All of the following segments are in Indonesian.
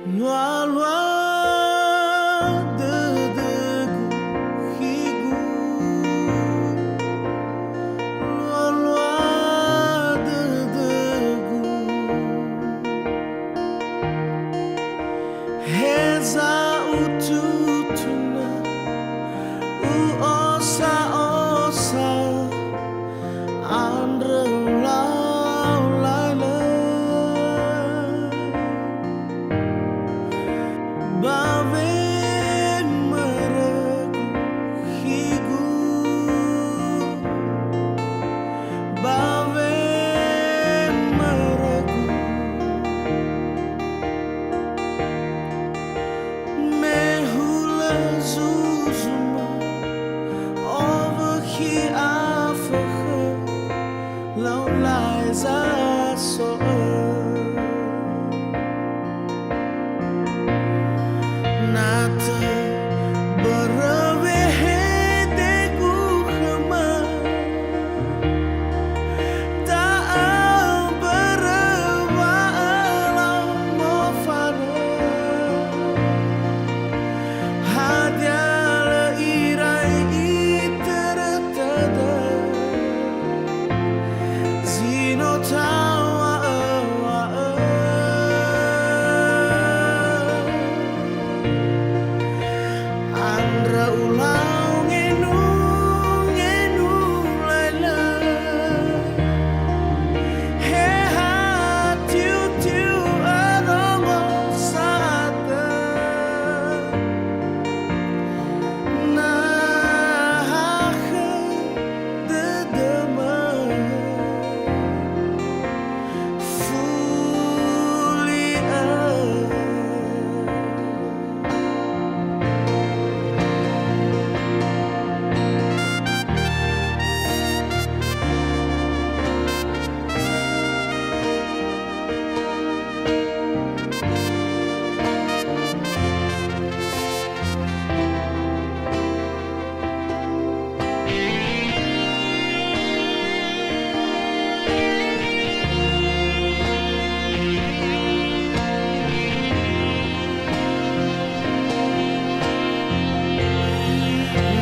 Loin, loin de Higu, loin, loin de Heza ututuna uosa osa andre lau laila baven meraku higu baven meraku mehula zuzuma over here afge lau laisa so Nata berwehe degu khama ta berwa alam mofana hadial irai itertada zino tawa Andra ulang ngenu laila he tiu tiu adongo sata nah de dema fulia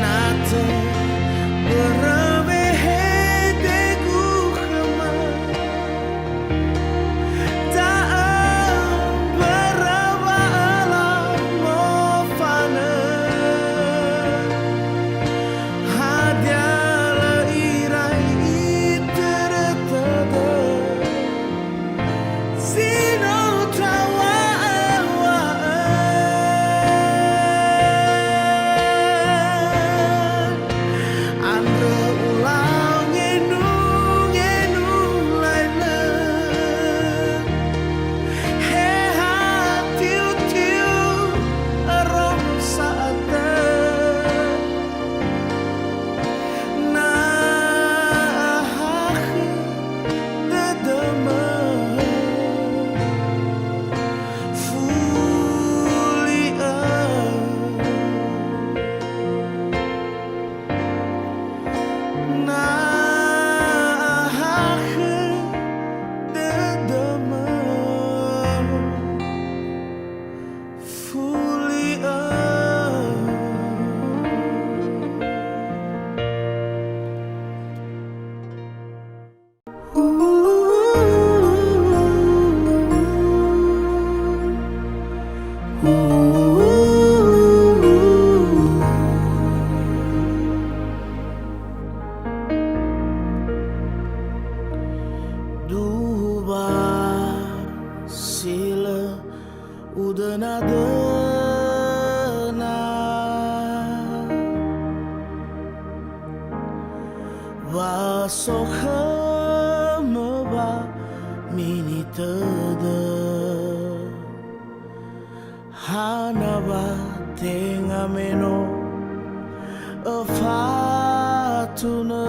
Nata berwehe degu khama ta berwa alam mofana hadial irai itertada zino tawa Andra ulang ngenu laila he tiu tiu arong saata nah dedema fulia nah dedema fulia Duba sila udana dana Vasoha meba mini tada Hanaba tengameno afatuna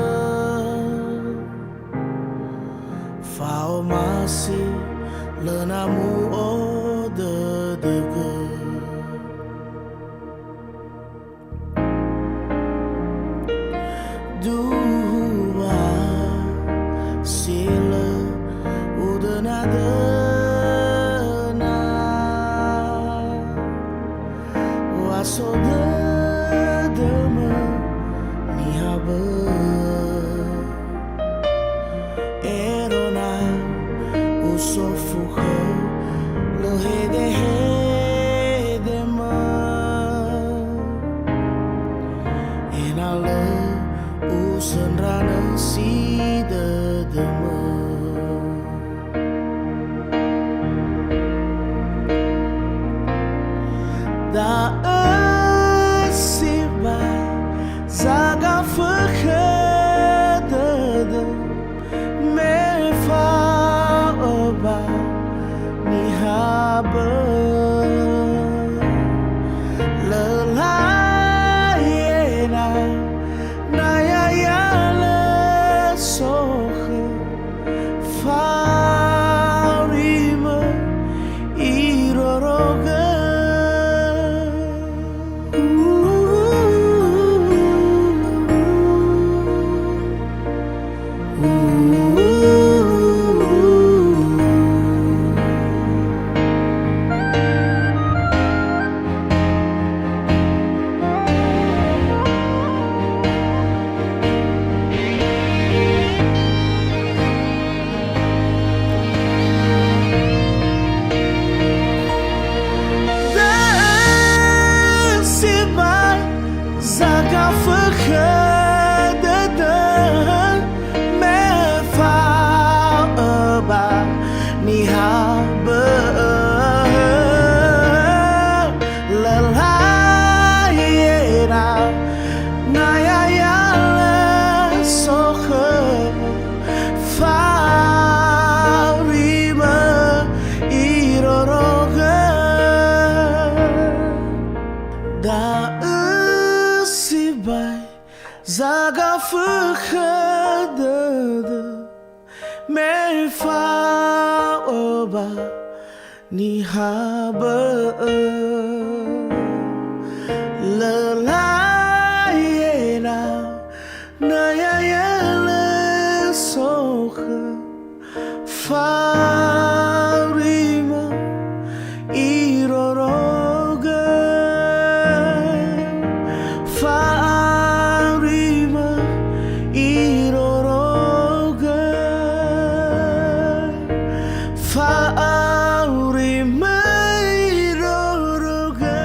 Fao masih lenamu ode dege Dua sila udah nada so de me ni habe erona uso fuho lo he de me enale usen rana si de me da si vai zaga vergeten me fa oba ni haben lelayena na ya ya le soge farime iroroge zaga vergeten me fa oba ni haben lelayena na ya ya le soge farime iroroge da si vai zaga vergeten me fa oba ni haben lelayena na ya ya le soge farime iroroge farime iroroge farime iroroge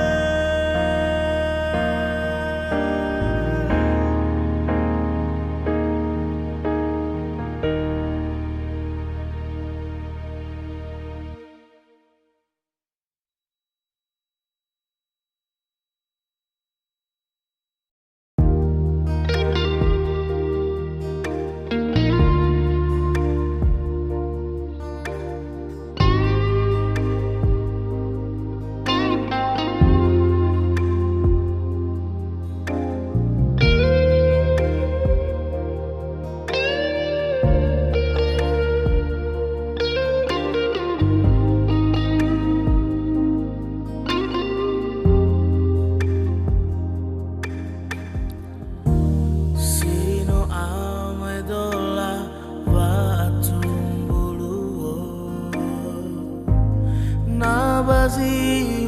Nabazi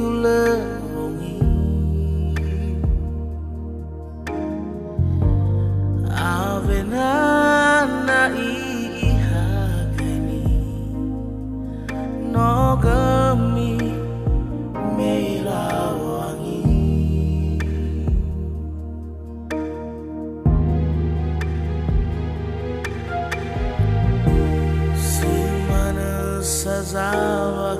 ulengi avenana ihagani nogami melawangi si mana sazawa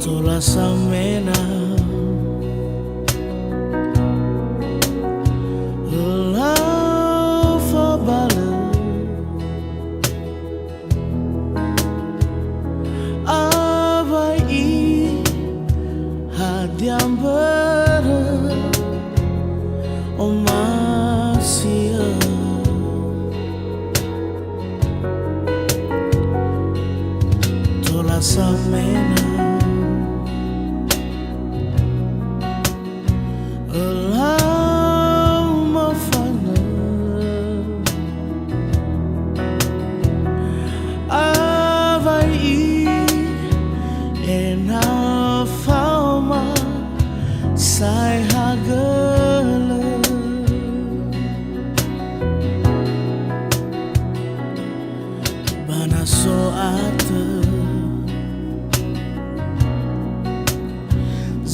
Tola samena Lava bala Abai hadiam bere Omasia Tola samena Sai hagele Bana so ate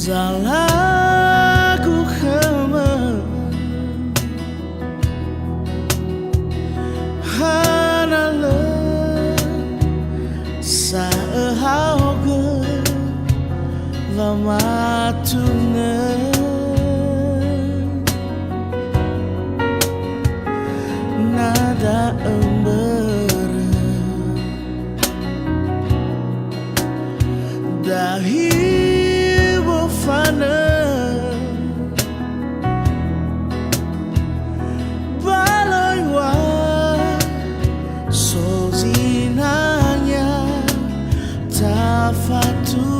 Zalagu khama Hanale Sa hauge Vamatune Nada ember Dahi wafana Balaiwa Sozinanya Tafatuna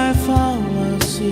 evaluasi